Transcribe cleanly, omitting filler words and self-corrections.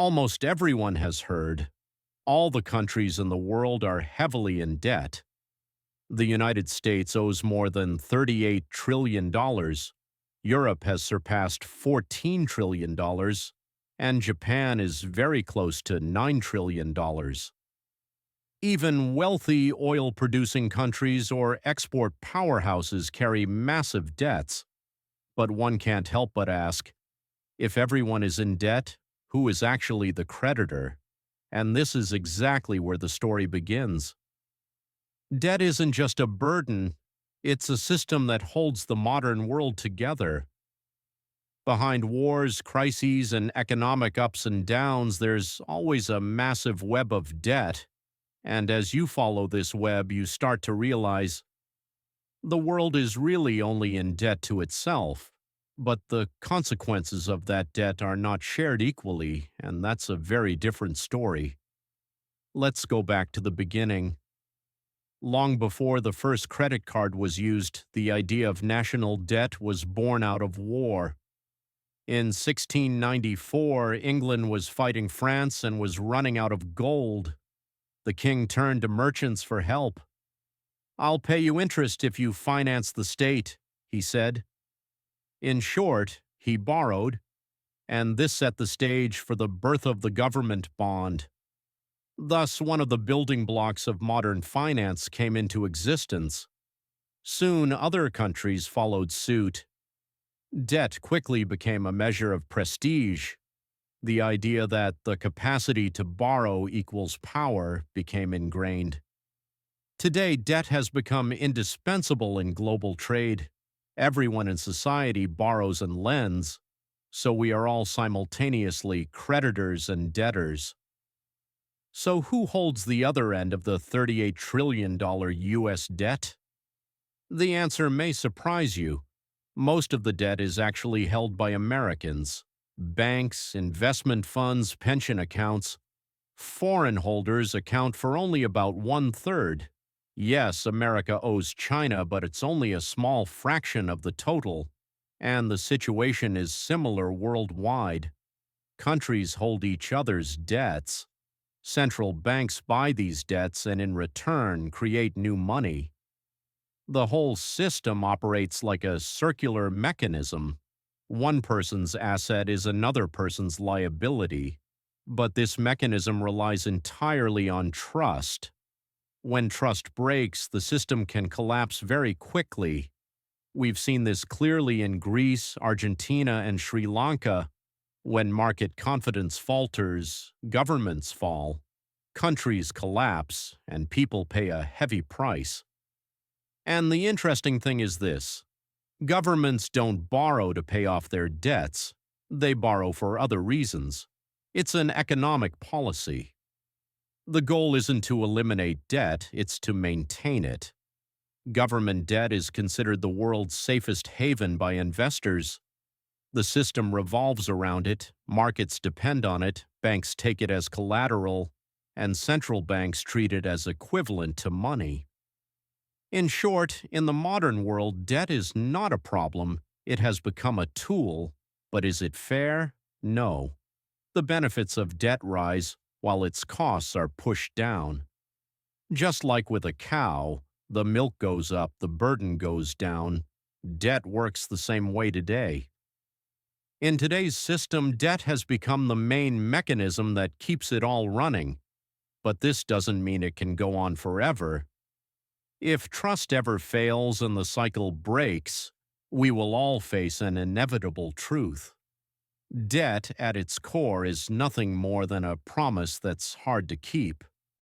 Almost everyone has heard. All the countries in the world are heavily in debt. The United States owes more than $38 trillion. Europe has surpassed $14 trillion, and Japan is very close to $9 trillion. Even wealthy oil-producing countries or export powerhouses carry massive debts. But one can't help but ask, if everyone is in debt, who is actually the creditor? And this is exactly where the story begins. Debt isn't just a burden, it's a system that holds the modern world together. Behind wars, crises, and economic ups and downs, there's always a massive web of debt. And as you follow this web, you start to realize the world is really only in debt to itself. But the consequences of that debt are not shared equally, and that's a very different story. Let's go back to the beginning. Long before the first credit card was used, the idea of national debt was born out of war. In 1694, England was fighting France and was running out of gold. The king turned to merchants for help. "I'll pay you interest if you finance the state," he said. In short, he borrowed, and this set the stage for the birth of the government bond. Thus, one of the building blocks of modern finance came into existence. Soon, other countries followed suit. Debt quickly became a measure of prestige. The idea that the capacity to borrow equals power became ingrained. Today, debt has become indispensable in global trade. Everyone in society borrows and lends, so we are all simultaneously creditors and debtors. So who holds the other end of the $38 trillion U.S. debt? The answer may surprise you. Most of the debt is actually held by Americans. Banks, investment funds, pension accounts. Foreign holders account for only about 1/3. Yes, America owes China, but it's only a small fraction of the total, and the situation is similar worldwide. Countries hold each other's debts. Central banks buy these debts and in return create new money. The whole system operates like a circular mechanism. One person's asset is another person's liability, but this mechanism relies entirely on trust. When trust breaks, the system can collapse very quickly. We've seen this clearly in Greece, Argentina, and Sri Lanka. When market confidence falters, governments fall, countries collapse, and people pay a heavy price. And the interesting thing is this: governments don't borrow to pay off their debts, they borrow for other reasons. It's an economic policy. The goal isn't to eliminate debt, it's to maintain it. Government debt is considered the world's safest haven by investors. The system revolves around it, markets depend on it, banks take it as collateral, and central banks treat it as equivalent to money. In short, in the modern world, debt is not a problem, it has become a tool. But is it fair? No. The benefits of debt rise, while its costs are pushed down. Just like with a cow, the milk goes up, the burden goes down. Debt works the same way today. In today's system, debt has become the main mechanism that keeps it all running. But this doesn't mean it can go on forever. If trust ever fails and the cycle breaks, we will all face an inevitable truth. Debt, at its core, is nothing more than a promise that's hard to keep.